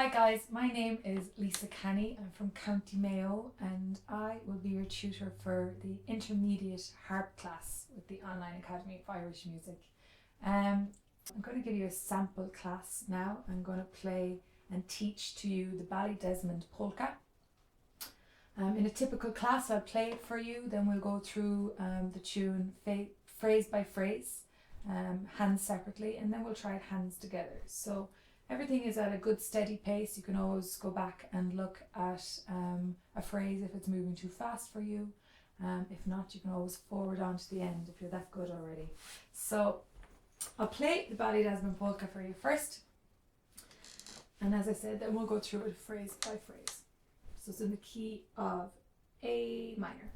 Hi guys, my name is Lisa Canny. I'm from County Mayo and I will be your tutor for the intermediate harp class with the Online Academy of Irish Music. I'm going to give you a sample class now. I'm going to play and teach to you the Ballydesmond Polka. In a typical class I'll play it for you, then we'll go through the tune phrase by phrase, hands separately, and then we'll try it hands together. So everything is at a good steady pace. You can always go back and look at a phrase if it's moving too fast for you. If not, you can always forward on to the end if you're that good already. So I'll play the Ballydesmond Polka for you first. And as I said, then we'll go through it phrase by phrase. So it's in the key of A minor.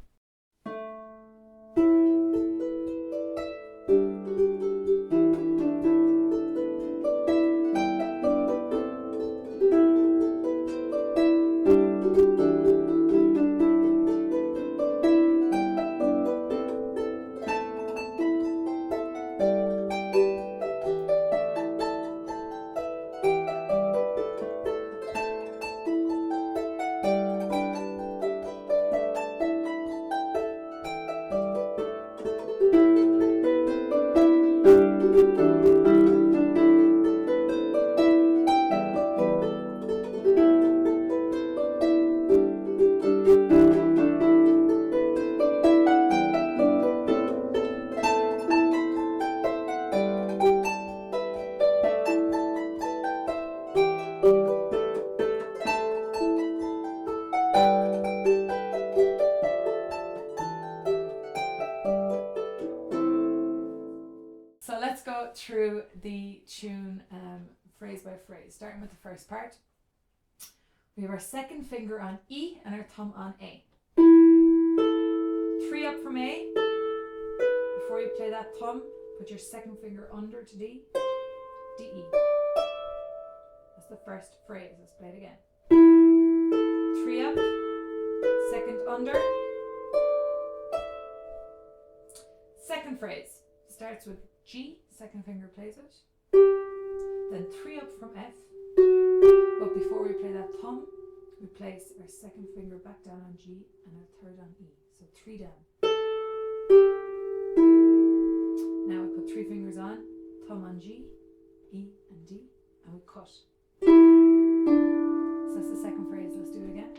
So let's go through the tune phrase by phrase, starting with the first part. We have our second finger on E and our thumb on A. 3 up from A. Before you play that thumb, put your second finger under to D. D, E. That's the first phrase. Let's play it again. 3 up, second under. Second phrase starts with G, second finger plays it. Then 3 up from F. But before we play that thumb, we place our second finger back down on G and our third on E. So 3 down. Now we put 3 fingers on, thumb on G, E and D, and we cut. So that's the second phrase. Let's do it again.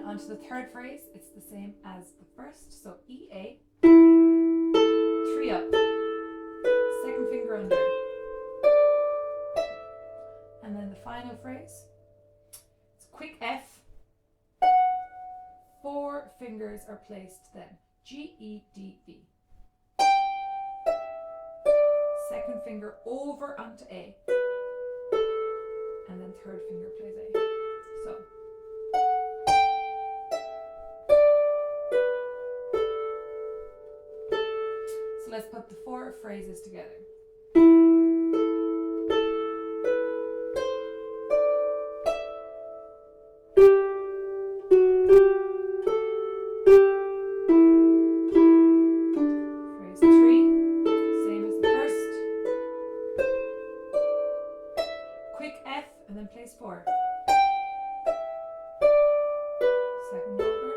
Onto the third phrase, it's the same as the first. So E, A, 3 up, second finger under. And then the final phrase, it's quick F, 4 fingers are placed then. G, E, D, E. Second finger over onto A. And then third finger plays A. So. Let's put the 4 phrases together. Phrase 3, same as the first. Quick F and then place 4. Second over.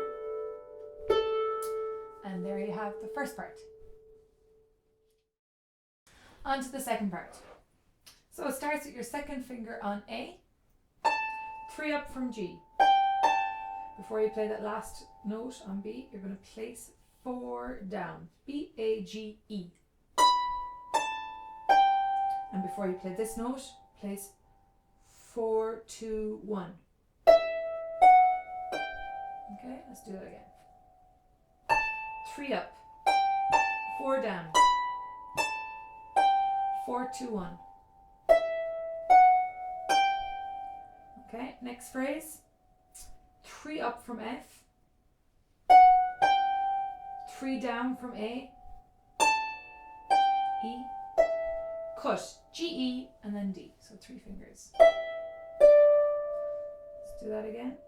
And there you have the first part. On to the second part. So it starts with your second finger on A, 3 up from G. Before you play that last note on B, you're going to place 4 down. B, A, G, E. And before you play this note, place 4, 2, 1. Okay, let's do that again. 3 up, 4 down. 4, 2, 1. Okay, next phrase. 3 up from F. 3 down from A. E. Cut. G, E, and then D. So 3 fingers. Let's do that again.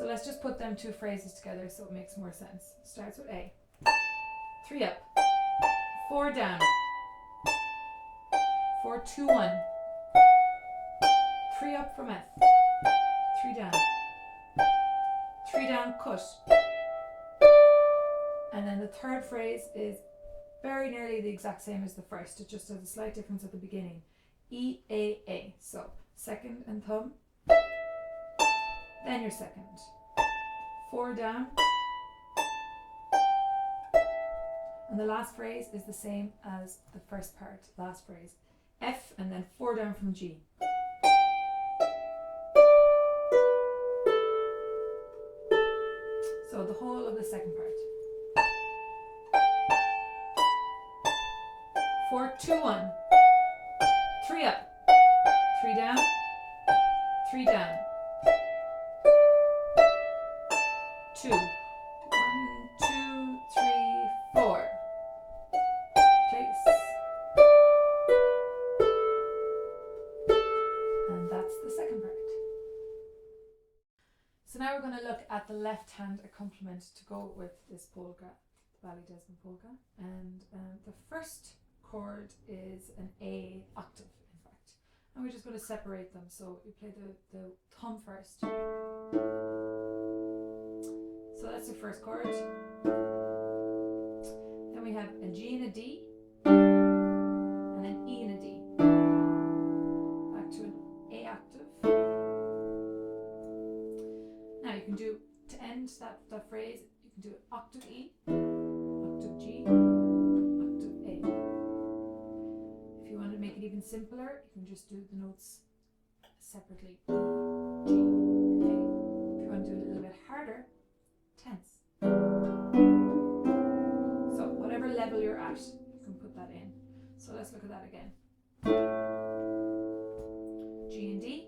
So let's just put them two phrases together so it makes more sense. Starts with A. 3 up, 4 down, 4, 2, 1. 3 up from F, 3 down, 3 down, cut. And then the third phrase is very nearly the exact same as the first. It just has a slight difference at the beginning. E, A, A. So second and thumb, then your second. 4 down. And the last phrase is the same as the first part, last phrase. F and then 4 down from G. So the whole of the second part. 4, 2, 1. 3 up, 3 down, 3 down. 2. 1, 2, 3, 4. Place. And that's the second part. So now we're going to look at the left-hand accompaniment to go with this polka, the Ballydesmond Polka. And the first chord is an A octave, in fact. And we're just going to separate them. So you play the thumb first. So that's the first chord. Then we have a G and a D, and an E and a D. Back to an A octave. Now you can do, to end that phrase, you can do octave E, octave G, octave A. If you want to make it even simpler, you can just do the notes separately. E, G, A. If you want to do it a little bit harder, tense. So whatever level you're at, you can put that in. So let's look at that again. G and D,